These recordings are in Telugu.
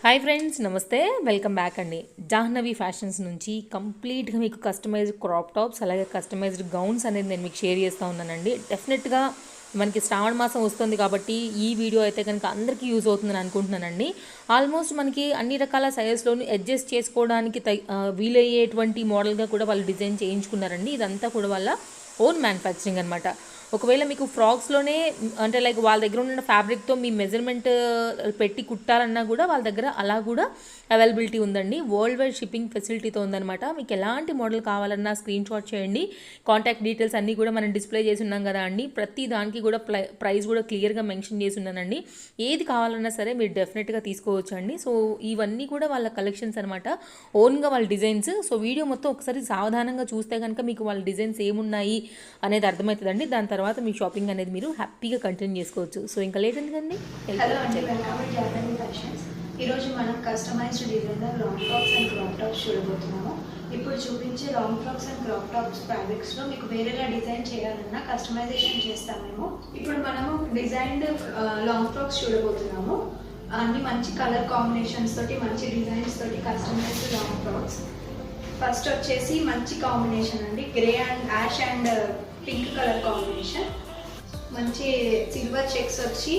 హాయ్ ఫ్రెండ్స్, నమస్తే. వెల్కమ్ బ్యాక్ అండి. జాహ్నవి ఫ్యాషన్స్ నుంచి కంప్లీట్గా మీకు కస్టమైజ్డ్ క్రాప్ టాప్స్ అలాగే కస్టమైజ్డ్ గౌన్స్ అనేది నేను మీకు షేర్ చేస్తూ ఉన్నానండి. డెఫినెట్గా మనకి శ్రావణ మాసం వస్తుంది కాబట్టి ఈ వీడియో అయితే కనుక అందరికీ యూజ్ అవుతుందని అనుకుంటున్నానండి. ఆల్మోస్ట్ మనకి అన్ని రకాల సైజెస్లోని అడ్జస్ట్ చేసుకోవడానికి వీలయ్యేటువంటి మోడల్గా కూడా వాళ్ళు డిజైన్ చేయించుకున్నారండి. ఇదంతా కూడా వాళ్ళ ఓన్ మ్యానుఫ్యాక్చరింగ్ అనమాట. ఒకవేళ మీకు ఫ్రాక్స్లోనే అంటే లైక్ వాళ్ళ దగ్గర ఉన్న ఫ్యాబ్రిక్తో మీ మెజర్మెంట్ పెట్టి కుట్టాలన్నా కూడా వాళ్ళ దగ్గర అలా కూడా అవైలబిలిటీ ఉందండి. వరల్డ్ వైడ్ షిప్పింగ్ ఫెసిలిటీతో ఉందన్నమాట. మీకు ఎలాంటి మోడల్ కావాలన్నా స్క్రీన్ షాట్ చేయండి. కాంటాక్ట్ డీటెయిల్స్ అన్నీ కూడా మనం డిస్ప్లే చేసి ఉన్నాం కదా అండి. ప్రతి దానికి కూడా ప్రైస్ కూడా క్లియర్గా మెన్షన్ చేసి ఉన్నానండి. ఏది కావాలన్నా సరే మీరు డెఫినెట్గా తీసుకోవచ్చు అండి. సో ఇవన్నీ కూడా వాళ్ళ కలెక్షన్స్ అనమాట, ఓన్గా వాళ్ళ డిజైన్స్. సో వీడియో మొత్తం ఒకసారి సావధానంగా చూస్తే కనుక మీకు వాళ్ళ డిజైన్స్ ఏమున్నాయి అనేది అర్థమవుతుందండి. దాని తర్వాత మీ షాపింగ్ అనేది మీరు హ్యాపీగా కంటిన్యూ చేసుకోవచ్చు. సో ఇంకా లేట్ ఎందుకండి. హలో అండి, వెల్కమ్ టు జాహ్నవి ఫ్యాషన్స్. ఈరోజు మనం customized designer long frocks and crop tops చూడబోతున్నాము. ఇప్పుడు చూపించే long frocks and crop tops ఫ్యాబ్రిక్స్లో మీకు వేరేలా డిజైన్ చేయాలన్నా కస్టమైజేషన్ చేస్తాము మేము. ఇప్పుడు మనము డిజైన్డ్ లాంగ్ ఫ్రాక్స్ చూడబోతున్నాము. అన్ని మంచి కలర్ కాంబినేషన్స్ తోటి, మంచి డిజైన్స్ తోటి కస్టమైజ్డ్ లాంగ్ ఫ్రాక్స్. ఫస్ట్ వచ్చేసి మంచి కాంబినేషన్ అండి, grey and ash and pink colour combination. మంచి సిల్వర్ చెక్స్ వచ్చి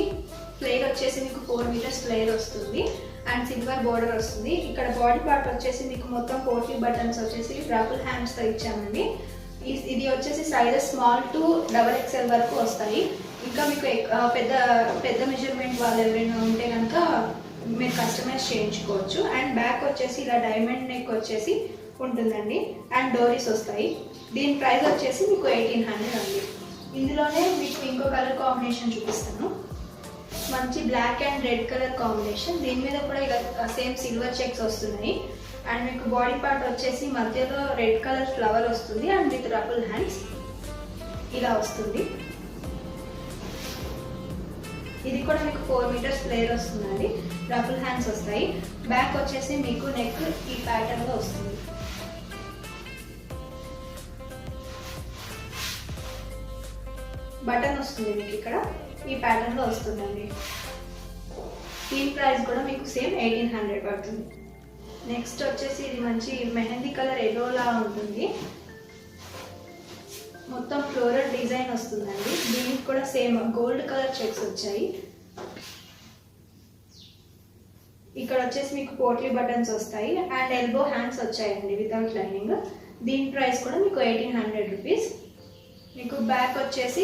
ఫ్లేర్ వచ్చేసి మీకు 4 మీటర్స్ ఫ్లేర్ వస్తుంది అండ్ సిల్వర్ బోర్డర్ వస్తుంది. ఇక్కడ బాడీ పార్ట్ వచ్చేసి మీకు మొత్తం పోర్టీ బటన్స్ వచ్చేసి ట్రాపుల్ హ్యాండ్స్తో ఇచ్చామండి. ఇది వచ్చేసి సైజెస్ స్మాల్ టు XXL వరకు వస్తాయి. ఇంకా మీకు పెద్ద పెద్ద మెజర్మెంట్ వాళ్ళు ఎవరైనా ఉంటే కనుక మీరు కస్టమైజ్ చేయించుకోవచ్చు. అండ్ బ్యాక్ వచ్చేసి ఇలా డైమండ్ నెక్ వచ్చేసి ఉంటుందండి అండ్ డోరీస్ వస్తాయి. దీని ప్రైస్ వచ్చేసి మీకు 1800 అండి. ఇందులోనే మీకు ఇంకో కలర్ కాంబినేషన్ చూపిస్తాను. మంచి black and red colour combination. దీని మీద కూడా ఇలా సేమ్ సిల్వర్ చెక్స్ వస్తున్నాయి అండ్ మీకు బాడీ పార్ట్ వచ్చేసి మధ్యలో రెడ్ కలర్ ఫ్లవర్ వస్తుంది అండ్ విత్ రఫుల్ హ్యాండ్స్ ఇలా వస్తుంది. ఇది కూడా మీకు 4 మీటర్స్ ఫ్లేర్ వస్తుందండి, రఫుల్ హ్యాండ్స్ వస్తాయి. బ్యాక్ వచ్చేసి మీకు నెక్ ఈ ప్యాటర్న్ లో వస్తుంది. బటన్ వస్తుంది మీకు ఇక్కడ ఈ ప్యాటర్న్ లో వస్తుందండి. దీని ప్రైస్ కూడా మీకు సేమ్ 1800 పడుతుంది. నెక్స్ట్ వచ్చేసి ఇది మంచి మెహందీ కలర్ ఎల్లోలా ఉంటుంది. మొత్తం ఫ్లోరల్ డిజైన్ వస్తుందండి. దీనికి కూడా సేమ్ గోల్డ్ కలర్ చెక్స్ వచ్చాయి. ఇక్కడ వచ్చేసి మీకు పోట్లీ బటన్స్ వస్తాయి అండ్ ఎల్బో హ్యాండ్స్ వచ్చాయండి వితౌట్ లైనింగ్. దీని ప్రైస్ కూడా మీకు 1800 రూపీస్. మీకు బ్యాక్ వచ్చేసి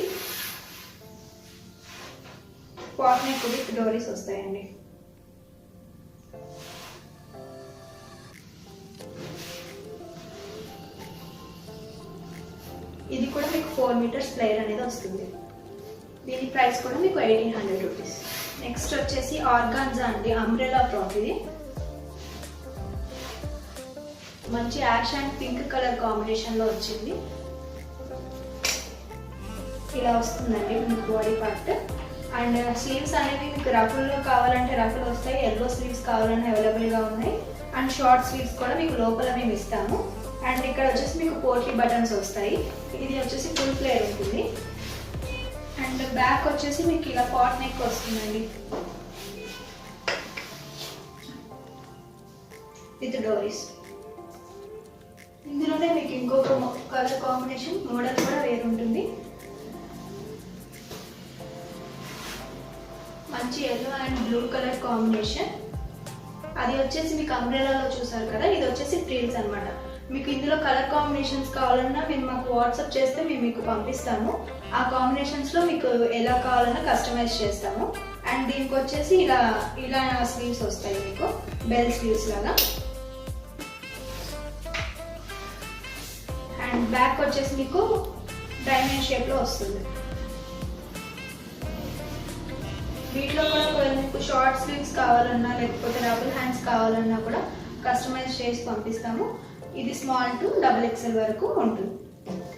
పాట్ నెక్ విత్ డోరీస్ వస్తాయండి. ఇది కూడా మీకు 4 మీటర్స్ ఫ్లేర్ అనేది వస్తుంది. దీని ప్రైస్ కూడా మీకు 1800 రూపీస్. నెక్స్ట్ వచ్చేసి ఆర్గాన్జా అండి, అంబ్రెలా ఫ్రాక్. ఇది మంచి ash and pink colour combination లో వచ్చింది. ఇలా వస్తుందండి మీకు బాడీ పార్ట్. అండ్ స్లీవ్స్ అనేవి మీకు రఫుల్లో కావాలంటే రఫుల్ వస్తాయి, ఎల్లో స్లీవ్స్ కావాలంటే అవైలబుల్గా ఉన్నాయి అండ్ షార్ట్ స్లీవ్స్ కూడా మీకు లోపల మేము ఇస్తాము. అండ్ ఇక్కడ వచ్చేసి మీకు పోట్లీ బటన్స్ వస్తాయి. ఇది వచ్చేసి ఫుల్ ఫ్లేర్ ఉంటుంది అండ్ బ్యాక్ వచ్చేసి మీకు ఇలా పాట్ నెక్ వస్తుందండి విత్ డోరీస్. ఇందులోనే మీకు ఇంకొక కలర్ కాంబినేషన్ మోడల్ కూడా వేరు ఉంటుంది. మంచి yellow and blue colour combination. అది వచ్చేసి మీకు అంబ్రెలాలో చూసారు కదా, ఇది వచ్చేసి ఫ్రిల్స్ అనమాట. మీకు ఇందులో కలర్ కాంబినేషన్స్ కావాలన్నా మీరు మాకు వాట్సాప్ చేస్తే మేము మీకు పంపిస్తాము. ఆ కాంబినేషన్స్లో మీకు ఎలా కావాలన్నా కస్టమైజ్ చేస్తాము. అండ్ దీనికి వచ్చేసి ఇలా ఇలా స్లీవ్స్ వస్తాయి మీకు బెల్ స్లీవ్స్ లాగా. అండ్ బ్యాక్ వచ్చేసి మీకు డైమండ్ షేప్లో వస్తుంది. వీటిలో కూడా మీకు షార్ట్ స్లీవ్స్ కావాలన్నా లేకపోతే డబుల్ హ్యాండ్స్ కావాలన్నా కూడా కస్టమైజ్ చేసి పంపిస్తాము. ఇది స్మాల్ టు XXL వరకు ఉంటుంది.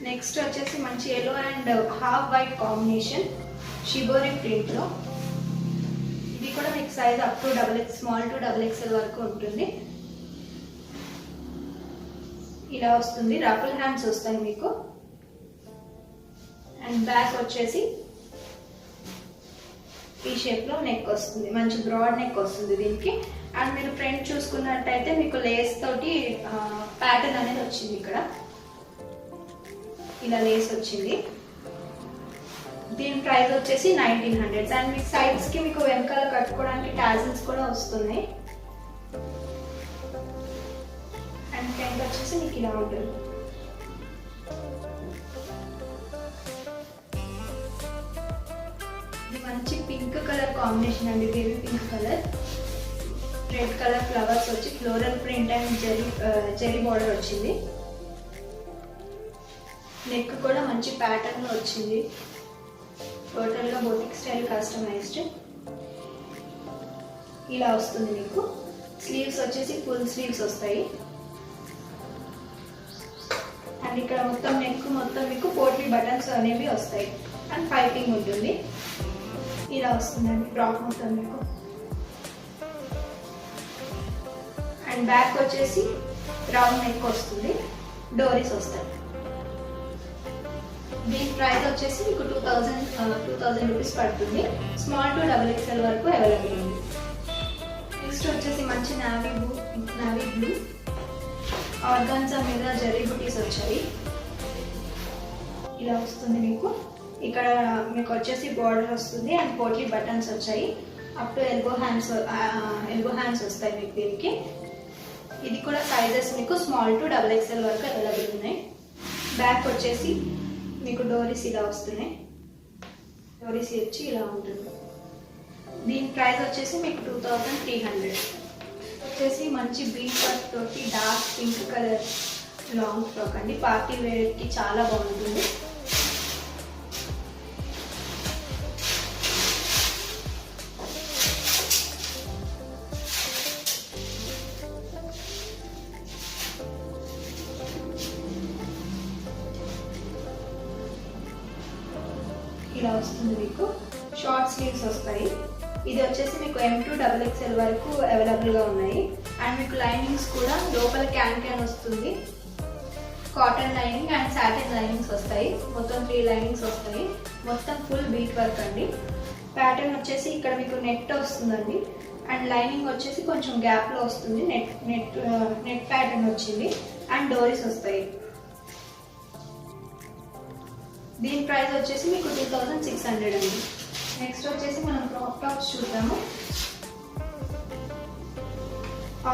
నెక్స్ట్ వచ్చేసి మంచి yellow and half white combination shibori ప్రింట్లో. ఇది కూడా మీకు size up to small to XXL వరకు ఉంటుంది. ఇలా వస్తుంది, రఫుల్ హ్యాండ్స్ వస్తాయి మీకు. అండ్ బ్యాక్ వచ్చేసి ఈ షేప్లో నెక్ వస్తుంది, మంచి బ్రాడ్ నెక్ వస్తుంది దీనికి. అండ్ మీరు ఫ్రంట్ చూసుకున్నట్టయితే మీకు లేస్ తోటి ప్యాటర్న్ అనేది వచ్చింది. ఇక్కడ ఇలా లేస్ వచ్చింది. దీని ప్రైస్ వచ్చేసి 1900. అండ్ మీకు సైడ్స్కి మీకు వెనకాల కట్టుకోవడానికి టాజిల్స్ కూడా వస్తున్నాయి. అండ్ ఫ్రంట్ వచ్చేసి మీకు ఇలా ఉంటుంది. ఇది మంచి పింక్ కలర్ కాంబినేషన్ అండి, baby pink colour. Red colour flowers వచ్చి floral print and zari border వచ్చింది. నెక్ కూడా మంచి ప్యాటర్న్ లో వచ్చింది. టోటల్ గా బొటిక్ స్టైల్ కస్టమైజ్డ్ ఇలా వస్తుంది మీకు. స్లీవ్స్ వచ్చేసి ఫుల్ స్లీవ్స్ వస్తాయి. అండ్ ఇక్కడ మొత్తం నెక్ మొత్తం మీకు పోట్లీ బటన్స్ అనేవి వస్తాయి. అండ్ పైపింగ్ ఉంటుంది. ఇలా వస్తుందండి ఫ్రాక్ మొత్తం మీకు. అండ్ బ్యాక్ వచ్చేసి రౌండ్ నెక్ వస్తుంది, డోరీస్ వస్తాయి. దీని ప్రైస్ వచ్చేసి మీకు 2000 రూపీస్ పడుతుంది. స్మాల్ టు XXL వరకు అవైలబుల్ ఉంది. నెక్స్ట్ వచ్చేసి మంచి నావీ బ్లూ ఆర్గాన్జా మీద జరీ బుటీస్ వచ్చాయి. ఇలా వస్తుంది మీకు. ఇక్కడ మీకు వచ్చేసి బార్డర్ వస్తుంది అండ్ పోట్లీ బటన్స్ వచ్చాయి. అప్ టు ఎల్బో హ్యాండ్స్ వస్తాయి మీకు దీనికి. ఇది కూడా సైజెస్ మీకు స్మాల్ టు XXL వరకు అవైలబుల్ ఉన్నాయి. బ్యాక్ వచ్చేసి మీకు డోరీస్ ఇలా వస్తున్నాయి. డోరీస్ వచ్చి ఇలా ఉంటుంది. దీని ప్రైస్ వచ్చేసి మీకు 2300. వచ్చేసి మంచి బీట్ వర్క్ తోటి dark pink colour long frock అండి. పార్టీ వేర్కి చాలా బాగుంటుంది. ఇలా వస్తుంది మీకు. షార్ట్ స్లీవ్స్ వస్తాయి. ఇది వచ్చేసి మీకు M to XXL వరకు అవైలబుల్గా ఉన్నాయి. అండ్ మీకు లైనింగ్స్ కూడా లోపల క్యాన్ వస్తుంది. Cotton lining and satin linings వస్తాయి. మొత్తం 3 లైనింగ్స్ వస్తాయి. మొత్తం ఫుల్ బీట్ వర్క్ అండి. ప్యాటర్న్ వచ్చేసి ఇక్కడ మీకు నెట్ వస్తుందండి. అండ్ లైనింగ్ వచ్చేసి కొంచెం గ్యాప్లో వస్తుంది. నెట్ ప్యాటర్న్ వచ్చింది. అండ్ డోరీస్ వస్తాయి. దీని ప్రైస్ వచ్చేసి మీకు 2600 అండి. నెక్స్ట్ వచ్చేసి మనం క్రాప్ టాప్స్ చూద్దాము.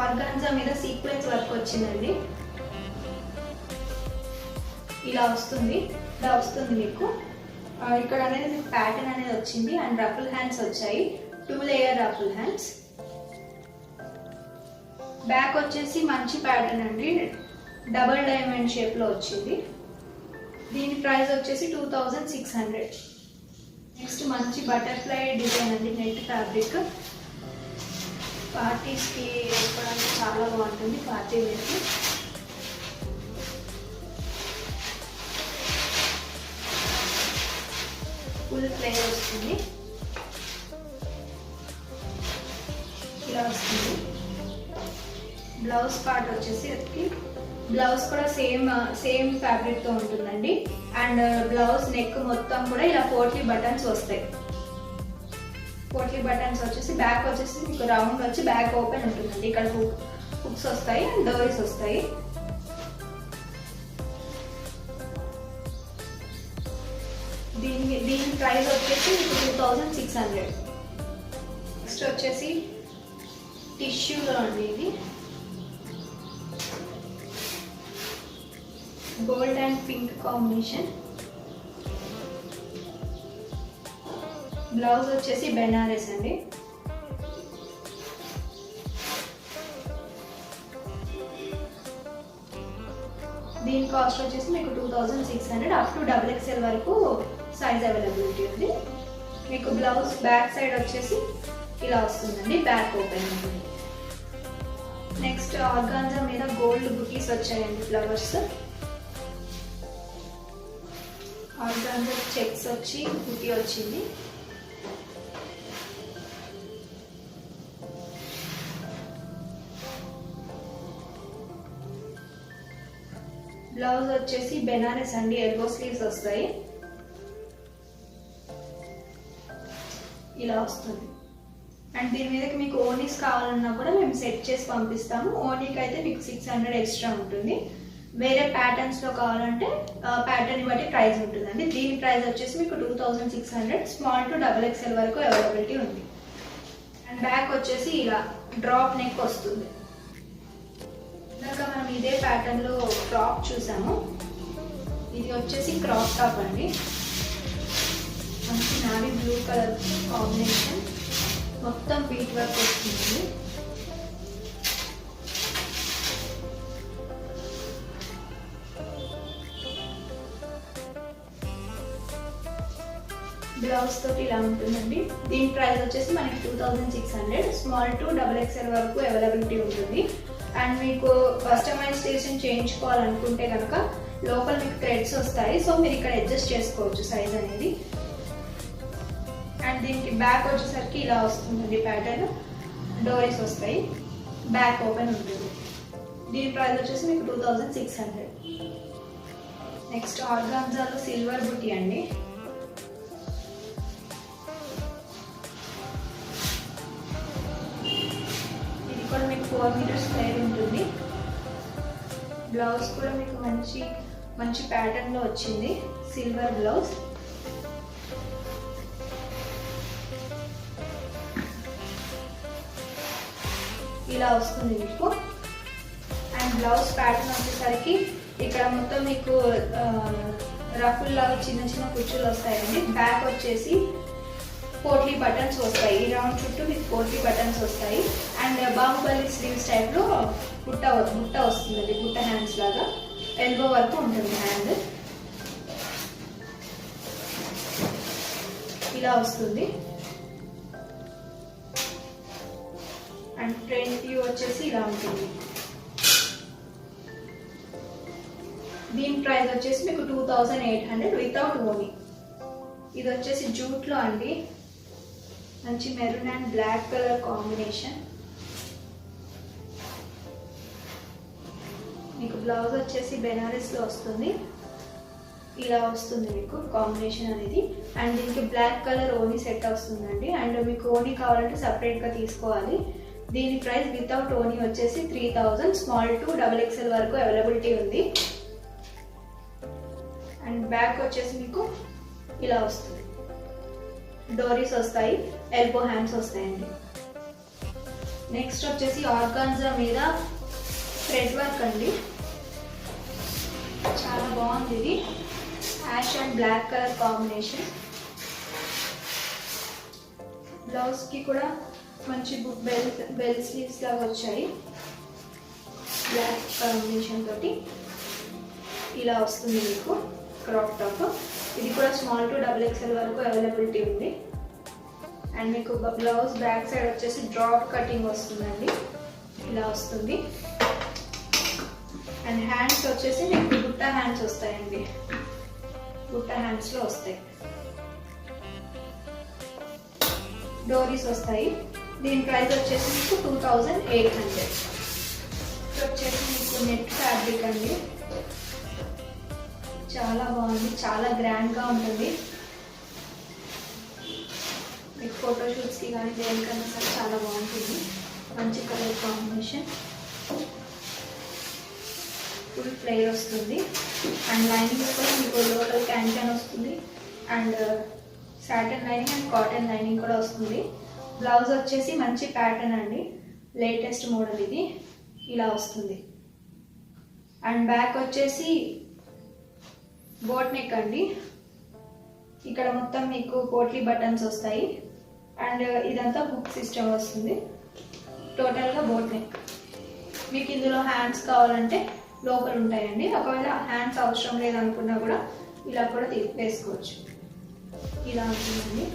ఆర్గాన్జా మీద సీక్వెన్స్ వర్క్ వచ్చిందండి. ఇలా వస్తుంది మీకు. ఇక్కడ అనేది మీకు ప్యాటర్న్ అనేది వచ్చింది. అండ్ రఫుల్ హ్యాండ్స్ వచ్చాయి. 2 లేయర్ రఫుల్ హ్యాండ్స్. బ్యాక్ వచ్చేసి మంచి ప్యాటర్న్ అండి, డబుల్ డైమండ్ షేప్ లో వచ్చింది. దీని ప్రైస్ వచ్చేసి 2600. నెక్స్ట్ మంచి బటర్ఫ్లై డిజైన్ అండి, నెట్ ఫ్యాబ్రిక్. పార్టీస్కి వేసుకోవడానికి చాలా బాగుంటుంది. పార్టీ వేర్కి ఫుల్ ప్లేన్ వస్తుంది. ఇలా వస్తుంది. బ్లౌజ్ పార్ట్ వచ్చేసి బ్లౌజ్ కూడా సేమ్ ఫ్యాబ్రిక్ తో ఉంటుందండి. అండ్ బ్లౌజ్ నెక్ మొత్తం కూడా ఇలా పోట్లీ బటన్స్ వస్తాయి. పోట్లీ బటన్స్ వచ్చేసి బ్యాక్ వచ్చేసి మీకు రౌండ్ వచ్చి బ్యాక్ ఓపెన్ ఉంటుందండి. ఇక్కడ హుక్స్ వస్తాయి అండ్ డోరీస్ వస్తాయి. దీని ప్రైస్ వచ్చేసి మీకు 2600. నెక్స్ట్ వచ్చేసి టిష్యూలో అండి. ఇది gold and pink combination. Blouse వచ్చేసి బెనారస్ అండి. దీని కాస్ట్ వచ్చేసి మీకు 2600. అప్ టు XXL వరకు సైజ్ అవైలబిలిటీ ఉంది. మీకు బ్లౌజ్ బ్యాక్ సైడ్ వచ్చేసి ఇలా వస్తుందండి, బ్యాక్ ఓపెన్ ఉంటుంది. నెక్స్ట్ ఆర్గాన్జా మీద గోల్డ్ బుటీస్ వచ్చాయండి, ఫ్లవర్స్. ఆర్గాన్జా చెక్స్ వచ్చి బుటీ వచ్చింది. బ్లౌజ్ వచ్చేసి బెనారస్ అండి, ఎల్బో స్లీవ్స్ వస్తాయి. ఇలా వస్తుంది. అండ్ దీని మీదకి మీకు ఓనీస్ కావాలన్నా కూడా మేము సెట్ చేసి పంపిస్తాము. ఓనీకి అయితే మీకు 600 ఎక్స్ట్రా ఉంటుంది. వేరే ప్యాటర్న్స్లో కావాలంటే ప్యాటర్న్ బట్టి ప్రైస్ ఉంటుందండి. దీని ప్రైస్ వచ్చేసి మీకు 2600, స్మాల్ టు XXL వరకు అవైలబిలిటీ ఉంది. అండ్ బ్యాక్ వచ్చేసి ఇలా డ్రాప్ నెక్ వస్తుంది. ఇందాక మనం ఇదే ప్యాటర్న్లో ఫ్రాక్ చూసాము. ఇది వచ్చేసి క్రాప్ టాప్ అండి. మంచి నావీ బ్లూ కలర్ కాంబినేషన్, మొత్తం బీట్ వర్క్ వస్తుంది. బ్లౌజ్ తోటి ఇలా ఉంటుందండి. దీని ప్రైస్ వచ్చేసి మనకి 2600, స్మాల్ టు XXL వరకు అవైలబిలిటీ ఉంటుంది. అండ్ మీకు కస్టమైజేషన్ చేయించుకోవాలనుకుంటే కనుక లోపల మీకు థ్రెడ్స్ వస్తాయి. సో మీరు ఇక్కడ అడ్జస్ట్ చేసుకోవచ్చు సైజ్ అనేది. అండ్ దీనికి బ్యాక్ వచ్చేసరికి ఇలా వస్తుందండి ప్యాటర్న్. డోరీస్ వస్తాయి, బ్యాక్ ఓపెన్ ఉంటుంది. దీని ప్రైస్ వచ్చేసి మీకు 2600. నెక్స్ట్ ఆర్గాన్జాలో సిల్వర్ బుటీ అండి. ఇది కూడా మీకు 4 మీటర్స్ ఫ్లేర్ ఉంటుంది. బ్లౌజ్ కూడా మీకు మంచి ప్యాటర్న్లో వచ్చింది, సిల్వర్ బ్లౌజ్. ఇలా వస్తుంది మీకు. అండ్ బ్లౌజ్ ప్యాటర్న్ వచ్చేసరికి ఇక్కడ మొత్తం మీకు రఫుల్ లాగా చిన్న కుచ్చులు వస్తాయండి. బ్యాక్ వచ్చేసి పోట్లీ బటన్స్ వస్తాయి. ఈ రౌండ్ చుట్టూ మీకు పోట్లీ బటన్స్ వస్తాయి. అండ్ బాహుబలి స్లీవ్స్ టైప్లో బుట్ట వస్తుందండి, బుట్ట హ్యాండ్స్ లాగా. ఎల్బో వరకు ఉంటుంది హ్యాండ్. ఇలా వస్తుంది. అండ్ ఫ్రంట్ వ్యూ వచ్చేసి ఇలా ఉంటుంది. దీని ప్రైస్ వచ్చేసి మీకు 2800 వితౌట్ ఓనీ. ఇది వచ్చేసి జూట్లో అండి, మంచి maroon and black colour combination. మీకు బ్లౌజ్ వచ్చేసి బెనారస్లో వస్తుంది. ఇలా వస్తుంది మీకు కాంబినేషన్ అనేది. అండ్ దీనికి బ్లాక్ కలర్ ఓనీ సెట్ వస్తుందండి. అండ్ మీకు ఓనీ కావాలంటే సపరేట్గా తీసుకోవాలి. దీని ప్రైస్ వితౌట్ ఓనీ వచ్చేసి 3000, స్మాల్ టు XXL వరకు అవైలబిలిటీ ఉంది. అండ్ బ్యాక్ వచ్చేసి మీకు ఇలా వస్తుంది. డోరీస్ వస్తాయి, ఎల్బో హ్యాండ్స్ వస్తాయండి. నెక్స్ట్ వచ్చేసి ఆర్గాన్జా మీద థ్రెడ్ వర్క్ అండి. చాలా బాగుంది ఇది. Ash and black colour combination. బ్లౌజ్కి కూడా మంచి బెల్ స్లీవ్స్ లాగా వచ్చాయి, బ్లాక్ కాంబినేషన్ తోటి. ఇలా వస్తుంది మీకు క్రాప్ టాప్. ఇది కూడా స్మాల్ టు XXL వరకు అవైలబిలిటీ ఉంది. అండ్ మీకు బ్లౌజ్ బ్యాక్ సైడ్ వచ్చేసి డ్రాప్ కటింగ్ వస్తుందండి. ఇలా వస్తుంది. అండ్ హ్యాండ్స్ వచ్చేసి మీకు బుట్ట హ్యాండ్స్ వస్తాయండి, బుట్ట హ్యాండ్స్లో వస్తాయి. డోరీస్ వస్తాయి. దీని ప్రైస్ వచ్చేసి మీకు 2800. వచ్చేసి మీకు నెట్ ఫ్యాబ్రిక్ అండి. చాలా బాగుంది, చాలా గ్రాండ్గా ఉంటుంది. మీకు ఫోటోషూట్స్కి కానీ దేనికన్నా సరే చాలా బాగుంటుంది. మంచి కలర్ కాంబినేషన్, ఫుల్ ఫ్లేర్ వస్తుంది. అండ్ లైనింగ్ కూడా మీకు లోకల్ క్యాన్ వస్తుంది. And satin lining and cotton lining కూడా వస్తుంది. బ్లౌజ్ వచ్చేసి మంచి ప్యాటర్న్ అండి, లేటెస్ట్ మోడల్ ఇది. ఇలా వస్తుంది. అండ్ బ్యాక్ వచ్చేసి బోట్ నెక్ అండి. ఇక్కడ మొత్తం మీకు పోట్లీ బటన్స్ వస్తాయి. అండ్ ఇదంతా హుక్ సిస్టమ్ వస్తుంది. టోటల్గా బోట్ నెక్. మీకు ఇందులో హ్యాండ్స్ కావాలంటే లోపల ఉంటాయండి. ఒకవేళ హ్యాండ్స్ అవసరం లేదనుకున్నా కూడా ఇలా కూడా వేసుకోవచ్చు. ఇలా ఉంటుందండి.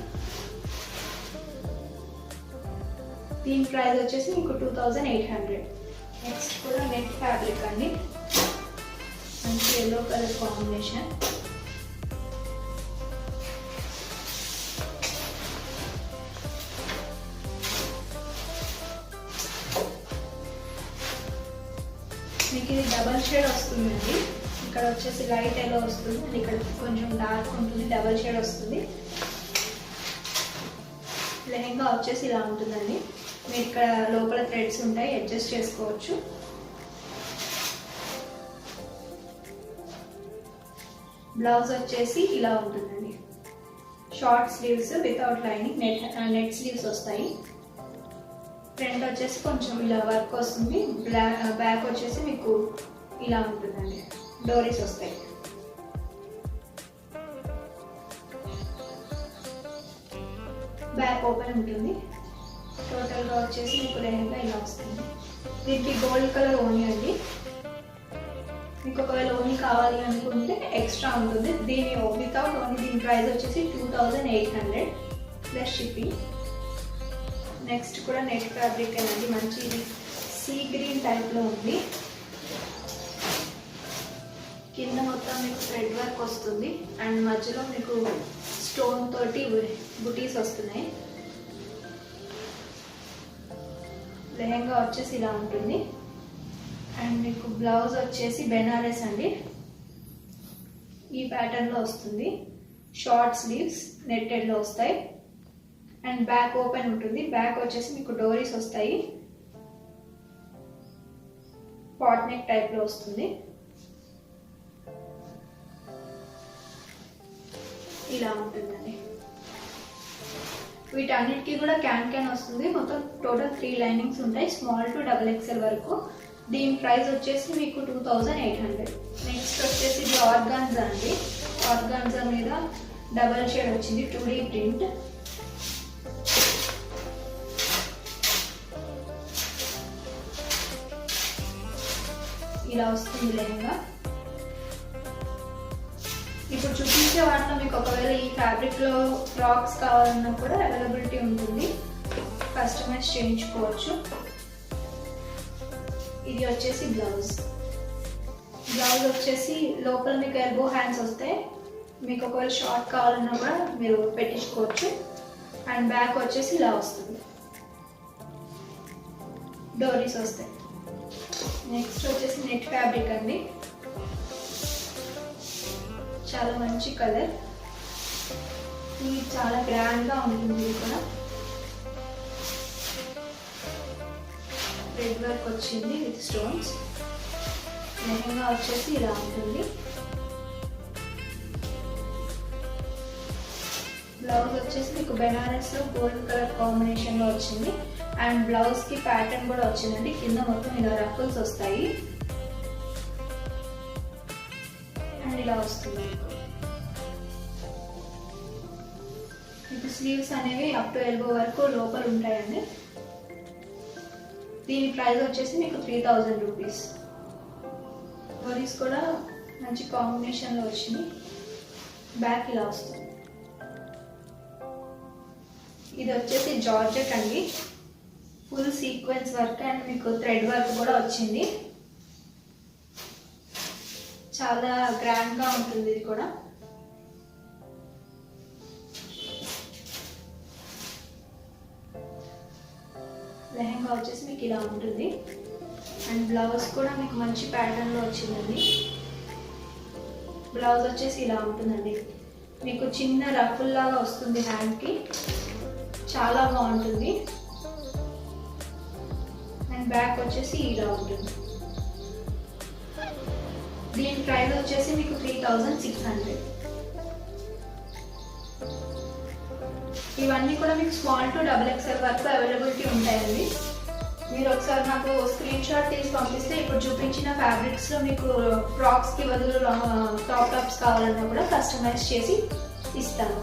దీని ప్రైస్ వచ్చేసి మీకు 2800. నెక్స్ట్ కూడా నెట్ ఫ్యాబ్రిక్ అండి, మంచి ఎల్లో కలర్ కాంబినేషన్. మీకు ఇది డబల్ షేడ్ వస్తుందండి. ఇక్కడ వచ్చేసి లైట్ ఎల్లో వస్తుంది అండ్ ఇక్కడ కొంచెం డార్క్ ఉంటుంది, డబల్ షేడ్ వస్తుంది. లెహెంగా వచ్చేసి ఇలా ఉంటుందండి. మీరు ఇక్కడ లోపల థ్రెడ్స్ ఉంటాయి, అడ్జస్ట్ చేసుకోవచ్చు. బ్లౌజ్ వచ్చేసి ఇలా ఉంటుందండి. Short sleeves without lining, net sleeves వస్తాయి. ఫ్రంట్ వచ్చేసి కొంచెం ఇలా వర్క్ వస్తుంది. బ్యాక్ వచ్చేసి మీకు ఇలా ఉంటుందండి, డోరీస్ వస్తాయి. బ్యాక్ ఓపెన్ ఉంటుంది. టోటల్గా వచ్చేసి మీకు లెహంగా ఇలా వస్తుంది. దీనికి గోల్డ్ కలర్ ఓనీ అండి. మీకు ఒకవేళ ఓనీ కావాలి అనుకుంటే ఎక్స్ట్రా ఉంటుంది. దీని వితౌట్ ఓనీ దీని ప్రైస్ వచ్చేసి 2800 ప్లస్ షిప్పింగ్. నెక్స్ట్ కూడా నెట్ ఫ్యాబ్రిక్ అనేది మంచి సీ గ్రీన్ టైప్లో ఉంది. కింద మొత్తం మీకు థ్రెడ్ వర్క్ వస్తుంది అండ్ మధ్యలో మీకు స్టోన్ తోటి బుటీస్ వస్తున్నాయి. లెహంగా వచ్చేసి ఇలా ఉంటుంది. అండ్ మీకు బ్లౌజ్ వచ్చేసి బెనారస్ అండి, ఈ ప్యాటర్న్లో వస్తుంది. షార్ట్ స్లీవ్స్ నెట్టెడ్లో వస్తాయి అండ్ బ్యాక్ ఓపెన్ ఉంటుంది. బ్యాక్ వచ్చేసి మీకు డోరీస్ వస్తాయి. పాట్ నెక్ టైప్లో వస్తుంది. ఇలా ఉంటుందండి. వీటన్నిటికీ కూడా క్యాన్ వస్తుంది. మొత్తం టోటల్ 3 లైనింగ్స్ ఉంటాయి, స్మాల్ టు XXL వరకు. దీని ప్రైస్ వచ్చేసి మీకు 2800. నెక్స్ట్ వచ్చేసి ఇది ఆర్గాన్జా అండి. ఆర్గాన్జా మీద డబల్ షేడ్ వచ్చింది, 2D ప్రింట్. ఇలా వస్తుంది లెహంగా. ఇప్పుడు చూపించే వాటిలో మీకు ఒకవేళ ఈ ఫ్యాబ్రిక్లో ఫ్రాక్స్ కావాలన్నా కూడా అవైలబిలిటీ ఉంటుంది, కస్టమైజ్ చేయించుకోవచ్చు. ఇది వచ్చేసి బ్లౌజ్. బ్లౌజ్ వచ్చేసి లోపల మీకు ఎల్బో హ్యాండ్స్ వస్తాయి. మీకు ఒకవేళ షార్ట్ కావాలన్నా కూడా మీరు పెట్టించుకోవచ్చు. అండ్ బ్యాక్ వచ్చేసి ఇలా వస్తుంది, డోరీస్ వస్తాయి. నెక్స్ట్ వచ్చేసి నెట్ ఫ్యాబ్రిక్ అండి. చాలా మంచి కలర్, ఇది చాలా గ్రాండ్గా ఉంటుంది. ఇది కూడా రెడ్ వర్క్ వచ్చింది విత్ స్టోన్స్. లెహంగా వచ్చేసి ఇలా ఉంటుంది. బ్లౌజ్ వచ్చేసి మీకు బెనారస్లో గోల్డ్ కలర్ కాంబినేషన్లో వచ్చింది. అండ్ బ్లౌజ్కి ప్యాటర్న్ కూడా వచ్చిందండి. కింద మొత్తం ఇలా రఫుల్స్ వస్తాయి అండ్ ఇలా వస్తుంది. మీకు స్లీవ్స్ అనేవి అప్ టు ఎల్బో వరకు లోపల ఉంటాయండి. దీని ప్రైస్ వచ్చేసి మీకు 3000 రూపీస్. డోరీస్ కూడా మంచి కాంబినేషన్లో వచ్చింది. బ్యాక్ ఇలా వస్తుంది. ఇది వచ్చేసి జార్జెట్ అండి, ఫుల్ సీక్వెన్స్ వర్క్ అండ్ మీకు థ్రెడ్ వర్క్ కూడా వచ్చింది. చాలా గ్రాండ్గా ఉంటుంది ఇది కూడా. లెహంగా వచ్చేసి మీకు ఇలా ఉంటుంది. అండ్ బ్లౌజ్ కూడా మీకు మంచి ప్యాటర్న్లో వచ్చిందండి. బ్లౌజ్ వచ్చేసి ఇలా ఉంటుందండి. మీకు చిన్న రఫుల్ లాగా వస్తుంది హ్యాండ్కి, చాలా బాగుంటుంది. అండ్ బ్యాక్ వచ్చేసి ఇలా ఉంటుంది. దీని ప్రైస్ వచ్చేసి మీకు 3600. ఇవన్నీ కూడా మీకు స్మాల్ టు XXL వరకు అవైలబిలిటీ ఉంటాయండి. మీరు ఒకసారి నాకు స్క్రీన్ షాట్ తీసి పంపిస్తే ఇప్పుడు చూపించిన ఫ్యాబ్రిక్స్లో మీకు ఫ్రాక్స్కి బదులు టాప్స్ కావాలన్నా కూడా కస్టమైజ్ చేసి ఇస్తాను.